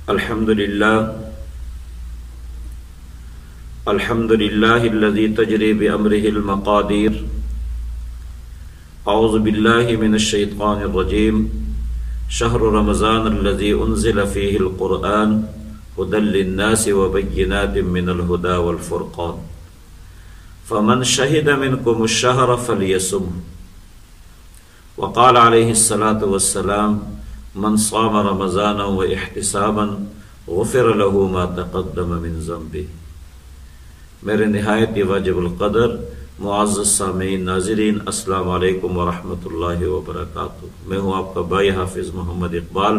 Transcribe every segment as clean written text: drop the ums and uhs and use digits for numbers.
الحمد لله الذي تجري بأمره المقادير. أعوذ بالله من الشيطان الرجيم. شهر رمضان الذي أنزل فيه القرآن هدى للناس وبينات من الهدى والفرقان. فمن شهد منكم الشهر فليصم. وقال عليه الصلاة والسلام: من صام رمضان واحتسابا غفر له ما تقدم من ذنبه. میرے نہایت واجب القدر معزز سامعین ناظرین، السلام علیکم ورحمۃ اللہ وبرکاتہ. میں ہوں آپ کا بھائی حافظ محمد اقبال.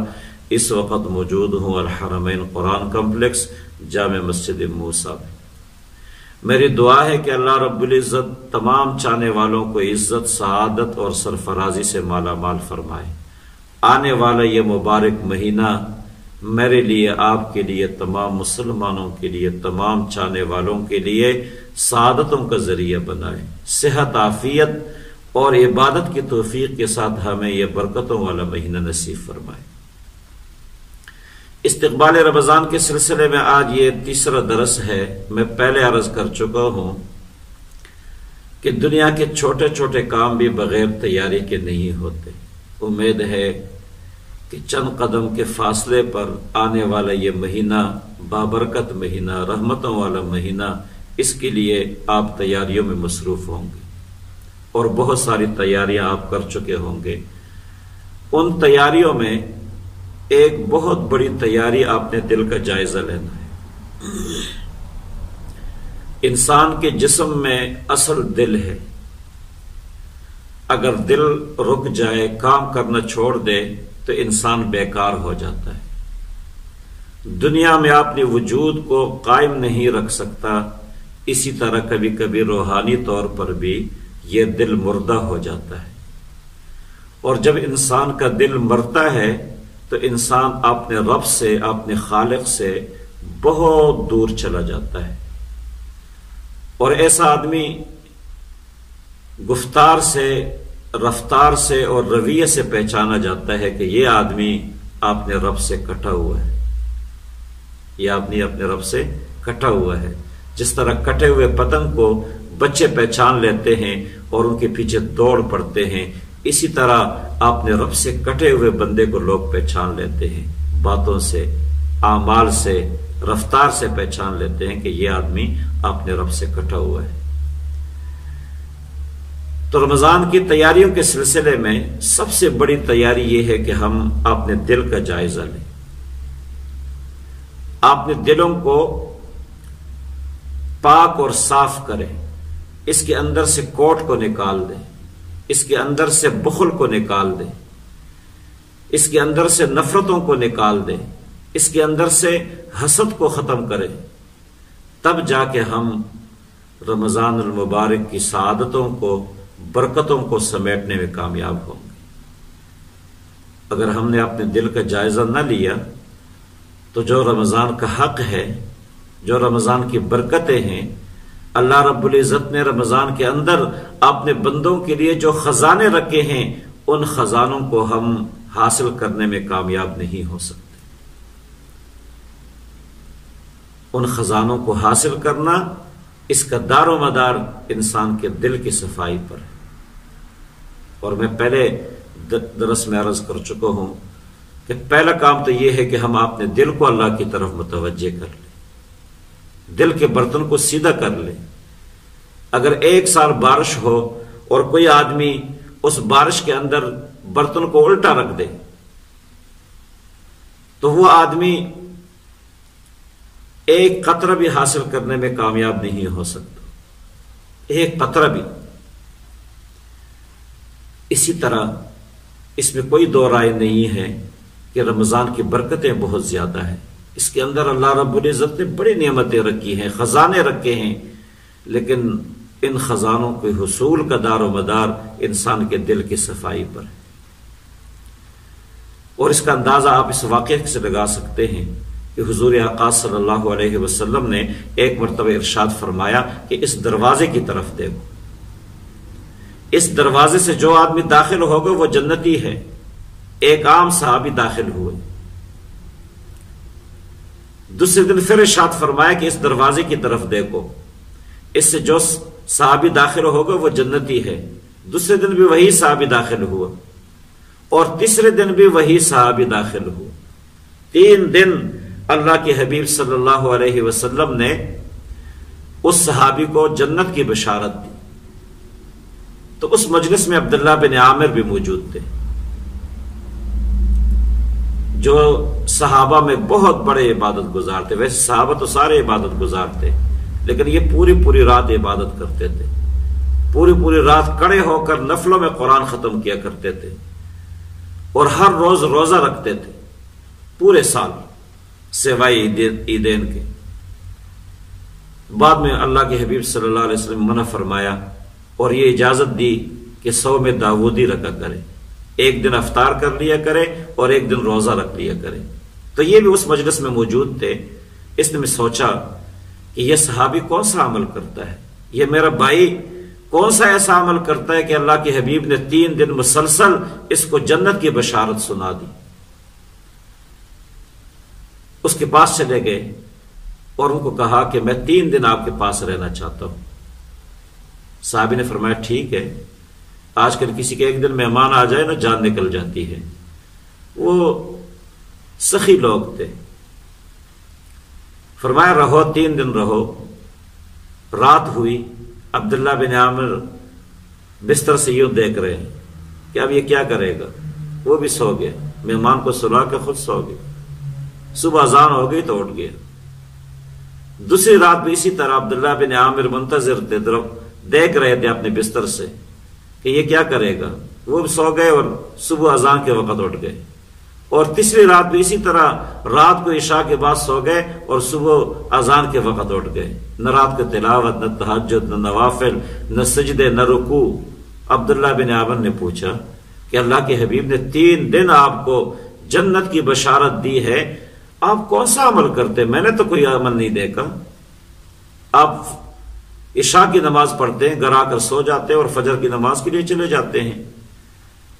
اس وقت موجود ہوں الحرمین قرآن کمپلیکس جامع مسجد موسیٰ میں. میری دعا ہے کہ اللہ رب العزت تمام چاہنے والوں کو عزت، سعادت اور سرفرازی سے مالا مال فرمائے. آنے والا یہ مبارک مہینہ میرے لیے، آپ کے لیے، تمام مسلمانوں کے لیے، تمام چاہنے والوں کے لیے سعادتوں کا ذریعہ بنائے. صحت، عافیت اور عبادت کی توفیق کے ساتھ ہمیں یہ برکتوں والا مہینہ نصیب فرمائے. استقبال رمضان کے سلسلے میں آج یہ تیسرا درس ہے. میں پہلے عرض کر چکا ہوں کہ دنیا کے چھوٹے چھوٹے کام بھی بغیر تیاری کے نہیں ہوتے. امید ہے کہ چند قدم کے فاصلے پر آنے والا یہ مہینہ، بابرکت مہینہ، رحمتوں والا مہینہ، اس کے لیے آپ تیاریوں میں مصروف ہوں گے اور بہت ساری تیاریاں آپ کر چکے ہوں گے. ان تیاریوں میں ایک بہت بڑی تیاری آپ نے دل کا جائزہ لینا ہے. انسان کے جسم میں اصل دل ہے. اگر دل رک جائے، کام کرنا چھوڑ دے تو انسان بیکار ہو جاتا ہے. دنیا میں اپنے وجود کو قائم نہیں رکھ سکتا. اسی طرح کبھی کبھی روحانی طور پر بھی یہ دل مردہ ہو جاتا ہے. اور جب انسان کا دل مرتا ہے تو انسان اپنے رب سے، اپنے خالق سے بہت دور چلا جاتا ہے. اور ایسا آدمی گفتار سے، رفتار سے اور رویے سے پہچانا جاتا ہے کہ یہ آدمی اپنے رب سے کٹا ہوا ہے. یہ آدمی اپنے رب سے کٹا ہوا ہے. جس طرح کٹے ہوئے پتنگ کو بچے پہچان لیتے ہیں اور ان کے پیچھے دوڑ پڑتے ہیں، اسی طرح اپنے رب سے کٹے ہوئے بندے کو لوگ پہچان لیتے ہیں. باتوں سے، اعمال سے، رفتار سے پہچان لیتے ہیں کہ یہ آدمی اپنے رب سے کٹا ہوا ہے. تو رمضان کی تیاریوں کے سلسلے میں سب سے بڑی تیاری یہ ہے کہ ہم اپنے دل کا جائزہ لیں. اپنے دلوں کو پاک اور صاف کریں. اس کے اندر سے کوٹ کو نکال دیں. اس کے اندر سے بخل کو نکال دیں. اس کے اندر سے نفرتوں کو نکال دیں. اس کے اندر سے حسد کو ختم کریں. تب جا کے ہم رمضان المبارک کی سعادتوں کو، برکتوں کو سمیٹنے میں کامیاب ہوں گے. اگر ہم نے اپنے دل کا جائزہ نہ لیا تو جو رمضان کا حق ہے، جو رمضان کی برکتیں ہیں، اللہ رب العزت نے رمضان کے اندر اپنے بندوں کے لیے جو خزانے رکھے ہیں، ان خزانوں کو ہم حاصل کرنے میں کامیاب نہیں ہو سکتے. ان خزانوں کو حاصل کرنا، اس کا دار و مدار انسان کے دل کی صفائی پر ہے. اور میں پہلے درس میں عرض کر چکا ہوں کہ پہلا کام تو یہ ہے کہ ہم اپنے دل کو اللہ کی طرف متوجہ کر لیں. دل کے برتن کو سیدھا کر لیں. اگر 1 سال بارش ہو اور کوئی آدمی اس بارش کے اندر برتن کو الٹا رکھ دے تو وہ آدمی ایک قطرہ بھی حاصل کرنے میں کامیاب نہیں ہو سکتا. ایک قطرہ بھی. اسی طرح اس میں کوئی دو رائے نہیں ہے کہ رمضان کی برکتیں بہت زیادہ ہیں. اس کے اندر اللہ رب العزت نے بڑی نعمتیں رکھی ہیں، خزانے رکھے ہیں، لیکن ان خزانوں کے حصول کا دار و مدار انسان کے دل کی صفائی پر ہے. اور اس کا اندازہ آپ اس واقعے سے لگا سکتے ہیں کہ حضور آقا صلی اللہ علیہ وسلم نے ایک مرتبہ ارشاد فرمایا کہ اس دروازے کی طرف دیکھو. اس دروازے سے جو آدمی داخل ہوگا وہ جنتی ہے. ایک عام صحابی داخل ہوئے دوسرے دن پھر ارشاد فرمایا کہ اس دروازے کی طرف دیکھو، اس سے جو صحابی داخل ہوگا وہ جنتی ہے۔ دوسرے دن بھی وہی صحابی داخل ہوا، اور تیسرے دن بھی وہی صحابی داخل ہوا۔ 3 دن اللہ کے حبیب صلی اللہ علیہ وسلم نے اس صحابی کو جنت کی بشارت دی۔ تو اس مجلس میں عبداللہ بن عامر بھی موجود تھے، جو صحابہ میں بہت بڑے عبادت گزار تھے۔ ویسے صحابہ تو سارے عبادت گزار تھے، لیکن یہ پوری رات عبادت کرتے تھے، پوری رات کھڑے ہو کر نفلوں میں قرآن ختم کیا کرتے تھے، اور ہر روز روزہ رکھتے تھے پورے سال سوائے عیدین کے۔ بعد میں اللہ کے حبیب صلی اللہ علیہ وسلم منع فرمایا اور یہ اجازت دی کہ صوم داودی رکھا کرے، ایک دن افطار کر لیا کرے اور ایک دن روزہ رکھ لیا کرے۔ تو یہ بھی اس مجلس میں موجود تھے۔ اس نے میں سوچا کہ یہ صحابی کون سا عمل کرتا ہے، یہ میرا بھائی کون سا ایسا عمل کرتا ہے کہ اللہ کے حبیب نے 3 دن مسلسل اس کو جنت کی بشارت سنا دی۔ اس کے پاس چلے گئے اور ان کو کہا کہ میں 3 دن آپ کے پاس رہنا چاہتا ہوں۔ صحابی نے فرمایا ٹھیک ہے۔ آج کل کسی کے ایک دن مہمان آ جائے نا جان نکل جاتی ہے۔ وہ سخی لوگ تھے۔ فرمایا رہو، 3 دن رہو۔ رات ہوئی، عبداللہ بن عامر بستر سے یوں دیکھ رہے ہیں کہ اب یہ کیا کرے گا۔ وہ بھی سو گیا، مہمان کو سلا کے خود سو گیا۔ صبح اذان ہو گئی تو اٹھ گیا۔ دوسری رات بھی اسی طرح عبداللہ بن عامر منتظر تھے، دیکھ رہے تھے اپنے بستر سے کہ یہ کیا کرے گا۔ وہ بھی سو گئے اور صبح اذان کے وقت اٹھ گئے۔ اور تیسری رات بھی اسی طرح، رات کو عشاء کے بعد سو گئے اور صبح اذان کے وقت اٹھ گئے۔ نہ رات کو تلاوت، نہ تہجد، نہ نوافل، نہ سجدے، نہ رکوع۔ عبداللہ بن عامر نے پوچھا کہ اللہ کے حبیب نے 3 دن آپ کو جنت کی بشارت دی ہے، آپ کون سا عمل کرتے؟ میں نے تو کوئی عمل نہیں دیکھا۔ آپ عشاء کی نماز پڑھتے ہیں، گھر آ کر سو جاتے ہیں اور فجر کی نماز کے لیے چلے جاتے ہیں۔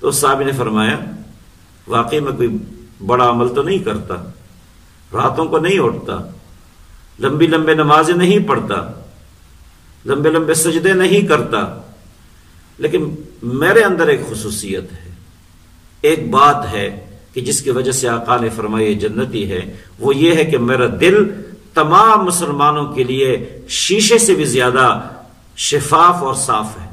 تو صحابی نے فرمایا واقعی میں کوئی بڑا عمل تو نہیں کرتا، راتوں کو نہیں اٹھتا، لمبی نمازیں نہیں پڑھتا، لمبے سجدے نہیں کرتا، لیکن میرے اندر ایک خصوصیت ہے، ایک بات ہے کہ جس کی وجہ سے آقا نے فرمایا جنتی ہے، وہ یہ ہے کہ میرا دل تمام مسلمانوں کے لیے شیشے سے بھی زیادہ شفاف اور صاف ہے۔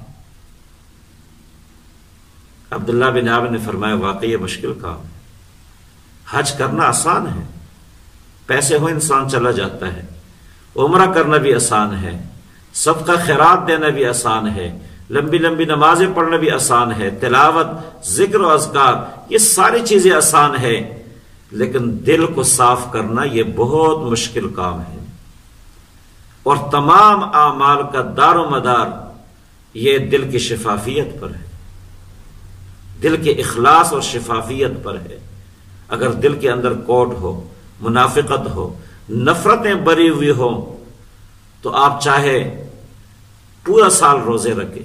عبداللہ بن عامر نے فرمایا واقعی یہ مشکل کام ہے، حج کرنا آسان ہے، پیسے ہو انسان چلا جاتا ہے، عمرہ کرنا بھی آسان ہے، صدقہ خیرات دینا بھی آسان ہے، لمبی نمازیں پڑھنا بھی آسان ہے، تلاوت، ذکر و اذکار، یہ ساری چیزیں آسان ہے، لیکن دل کو صاف کرنا یہ بہت مشکل کام ہے۔ اور تمام اعمال کا دار و مدار یہ دل کی شفافیت پر ہے، دل کے اخلاص اور شفافیت پر ہے۔ اگر دل کے اندر کوڑ ہو، منافقت ہو، نفرتیں بری ہوئی ہو، تو آپ چاہے پورا سال روزے رکھے،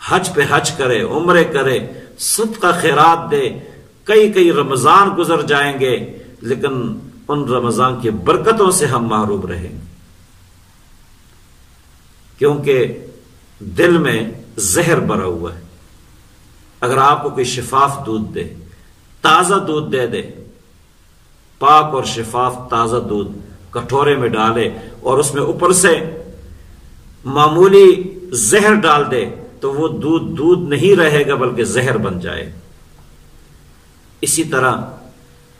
حج پہ حج کرے، عمرے کرے، صدقہ خیرات دے، کئی رمضان گزر جائیں گے، لیکن ان رمضان کی برکتوں سے ہم محروم رہیں گے، کیونکہ دل میں زہر بھرا ہوا ہے۔ اگر آپ کو کوئی شفاف دودھ دے، تازہ دودھ دے، پاک اور شفاف تازہ دودھ کٹورے میں ڈالے اور اس میں اوپر سے معمولی زہر ڈال دے، تو وہ دودھ نہیں رہے گا بلکہ زہر بن جائے۔ اسی طرح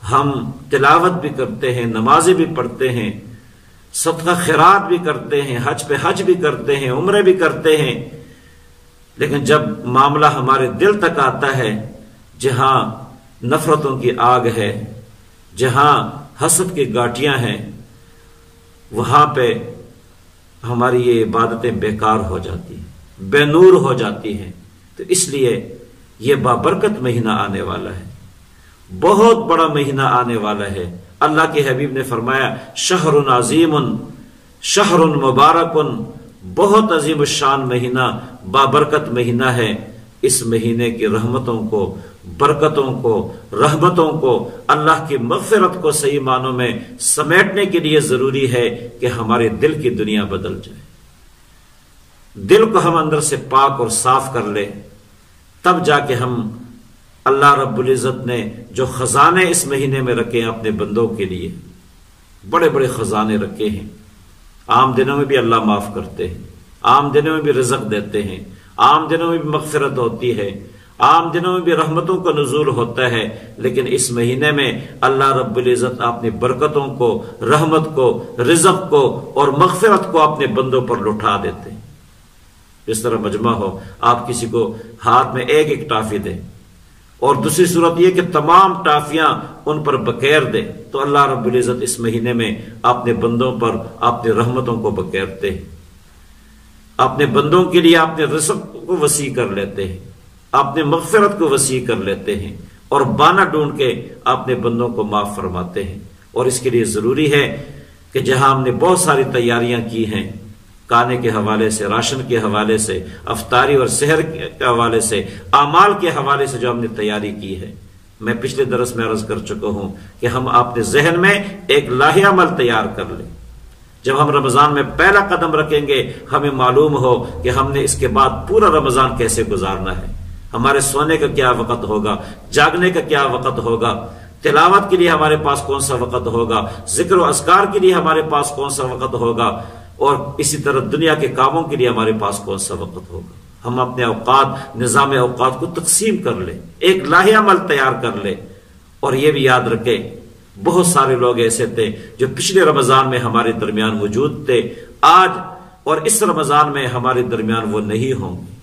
ہم تلاوت بھی کرتے ہیں، نمازیں بھی پڑھتے ہیں، صدقہ خیرات بھی کرتے ہیں، حج پہ حج بھی کرتے ہیں، عمرے بھی کرتے ہیں، لیکن جب معاملہ ہمارے دل تک آتا ہے، جہاں نفرتوں کی آگ ہے، جہاں حسد کی گاٹیاں ہیں، وہاں پہ ہماری یہ عبادتیں بیکار ہو جاتی ہیں، بے نور ہو جاتی ہیں۔ تو اس لیے یہ بابرکت مہینہ آنے والا ہے، بہت بڑا مہینہ آنے والا ہے۔ اللہ کے حبیب نے فرمایا شہر عظیم، شہر مبارک، بہت عظیم الشان مہینہ، بابرکت مہینہ ہے۔ اس مہینے کی رحمتوں کو، برکتوں کو، رحمتوں کو، اللہ کی مغفرت کو صحیح معنوں میں سمیٹنے کے لیے ضروری ہے کہ ہمارے دل کی دنیا بدل جائے، دل کو ہم اندر سے پاک اور صاف کر لیں، تب جا کے ہم اللہ رب العزت نے جو خزانے اس مہینے میں رکھے ہیں اپنے بندوں کے لیے، بڑے بڑے خزانے رکھے ہیں۔ عام دنوں میں بھی اللہ معاف کرتے ہیں، عام دنوں میں بھی رزق دیتے ہیں، عام دنوں میں بھی مغفرت ہوتی ہے، عام دنوں میں بھی رحمتوں کا نزول ہوتا ہے، لیکن اس مہینے میں اللہ رب العزت اپنی برکتوں کو، رحمت کو، رزق کو اور مغفرت کو اپنے بندوں پر لٹا دیتے ہیں۔ اس طرح مجمع ہو، آپ کسی کو ہاتھ میں ایک ایک ٹافی دیں، اور دوسری صورت یہ کہ تمام ٹافیاں ان پر بکیر دے، تو اللہ رب العزت اس مہینے میں اپنے بندوں پر اپنی رحمتوں کو بکیرتے ہیں، اپنے بندوں کے لیے اپنے رزق کو وسیع کر لیتے ہیں، اپنے مغفرت کو وسیع کر لیتے ہیں، اور بہانہ ڈھونڈ کے اپنے بندوں کو معاف فرماتے ہیں۔ اور اس کے لیے ضروری ہے کہ جہاں ہم نے بہت ساری تیاریاں کی ہیں، کھانے کے حوالے سے، راشن کے حوالے سے، افطاری اور سحر کے حوالے سے، اعمال کے حوالے سے جو ہم نے تیاری کی ہے، میں پچھلے درس میں عرض کر چکا ہوں کہ ہم اپنے ذہن میں ایک لاہی عمل تیار کر لیں۔ جب ہم رمضان میں پہلا قدم رکھیں گے، ہمیں معلوم ہو کہ ہم نے اس کے بعد پورا رمضان کیسے گزارنا ہے، ہمارے سونے کا کیا وقت ہوگا، جاگنے کا کیا وقت ہوگا، تلاوت کے لیے ہمارے پاس کون سا وقت ہوگا، ذکر و اذکار کے لیے ہمارے پاس کون سا وقت ہوگا، اور اسی طرح دنیا کے کاموں کے لیے ہمارے پاس کون سا وقت ہوگا۔ ہم اپنے اوقات، نظام اوقات کو تقسیم کر لیں، ایک لاہی عمل تیار کر لیں۔ اور یہ بھی یاد رکھیں، بہت سارے لوگ ایسے تھے جو پچھلے رمضان میں ہمارے درمیان موجود تھے، آج اور اس رمضان میں ہمارے درمیان وہ نہیں ہوں گے۔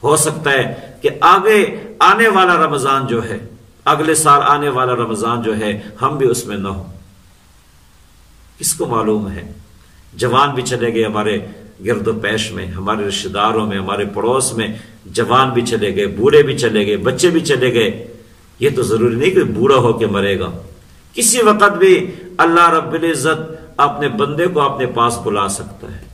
ہو سکتا ہے کہ آگے آنے والا رمضان جو ہے، اگلے سال آنے والا رمضان جو ہے، ہم بھی اس میں نہ ہوں، کس کو معلوم ہے۔ جوان بھی چلے گئے ہمارے گرد و پیش میں، ہمارے رشتہ داروں میں، ہمارے پڑوس میں، جوان بھی چلے گئے، بوڑھے بھی چلے گئے، بچے بھی چلے گئے۔ یہ تو ضروری نہیں کہ بوڑھا ہو کے مرے گا، کسی وقت بھی اللہ رب العزت اپنے بندے کو اپنے پاس بلا سکتا ہے،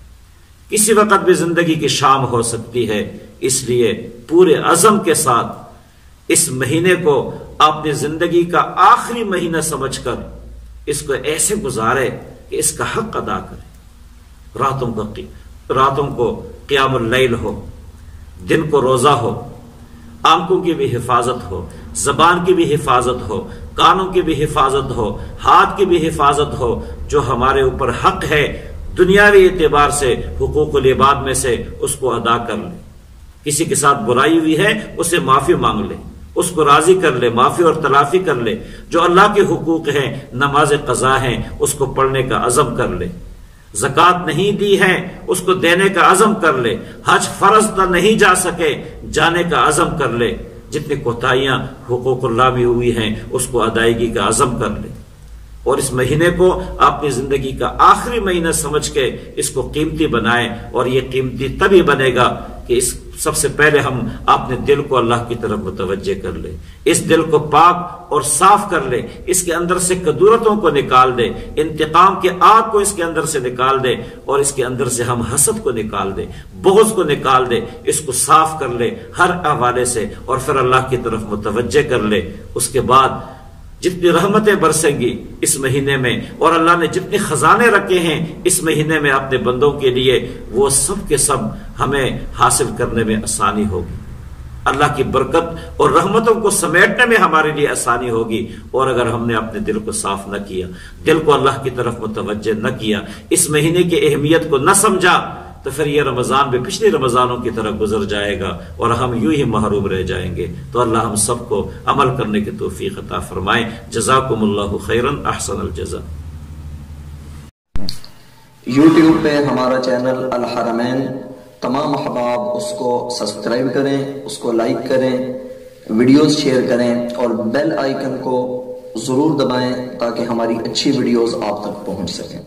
کسی وقت بھی زندگی کی شام ہو سکتی ہے۔ اس لیے پورے عزم کے ساتھ اس مہینے کو اپنی زندگی کا آخری مہینہ سمجھ کر اس کو ایسے گزارے کہ اس کا حق ادا کرے۔ راتوں کو قیام اللیل ہو، دن کو روزہ ہو، آنکھوں کی بھی حفاظت ہو، زبان کی بھی حفاظت ہو، کانوں کی بھی حفاظت ہو، ہاتھ کی بھی حفاظت ہو۔ جو ہمارے اوپر حق ہے دنیاوی اعتبار سے، حقوق العباد میں سے، اس کو ادا کر لے۔ کسی کے ساتھ برائی ہوئی ہے، اسے معافی مانگ لے، اس کو راضی کر لے، معافی اور تلافی کر لے۔ جو اللہ کے حقوق ہیں، نماز قضا ہیں، اس کو پڑھنے کا عزم کر لے۔ زکوٰۃ نہیں دی ہے، اس کو دینے کا عزم کر لے۔ حج فرض نہ نہیں جا سکے، جانے کا عزم کر لے۔ جتنی کوتاہیاں حقوق اللہ میں ہوئی ہیں، اس کو ادائیگی کا عزم کر لے۔ اور اس مہینے کو اپنی زندگی کا آخری مہینہ سمجھ کے اس کو قیمتی بنائیں، اور یہ قیمتی تبھی بنے گا کہ سب سے پہلے ہم اپنے دل کو اللہ کی طرف متوجہ کر لیں، اس دل کو پاک اور صاف کر لیں، اس کے اندر سے کدورتوں کو نکال دیں، انتقام کے آگ کو اس کے اندر سے نکال دیں، اور اس کے اندر سے ہم حسد کو نکال دیں، بغض کو نکال دیں، اس کو صاف کر لیں ہر حوالے سے، اور پھر اللہ کی طرف متوجہ کر لیں۔ اس کے بعد جتنی رحمتیں برسیں گی اس مہینے میں، اور اللہ نے جتنے خزانے رکھے ہیں اس مہینے میں اپنے بندوں کے لیے، وہ سب کے سب ہمیں حاصل کرنے میں آسانی ہوگی۔ اللہ کی برکت اور رحمتوں کو سمیٹنے میں ہمارے لیے آسانی ہوگی۔ اور اگر ہم نے اپنے دل کو صاف نہ کیا، دل کو اللہ کی طرف متوجہ نہ کیا، اس مہینے کی اہمیت کو نہ سمجھا، تو پھر یہ رمضان بھی پچھلے رمضانوں کی طرح گزر جائے گا، اور ہم یوں ہی محروم رہ جائیں گے۔ تو اللہ ہم سب کو عمل کرنے کی توفیق عطا فرمائے۔ جزاکم اللہ خیرا، احسن الجزاء۔ یوٹیوب پہ ہمارا چینل الحرمین، تمام احباب اس کو سبسکرائب کریں، اس کو لائک کریں، ویڈیوز شیئر کریں، اور بیل آئیکن کو ضرور دبائیں تاکہ ہماری اچھی ویڈیوز آپ تک پہنچ سکیں۔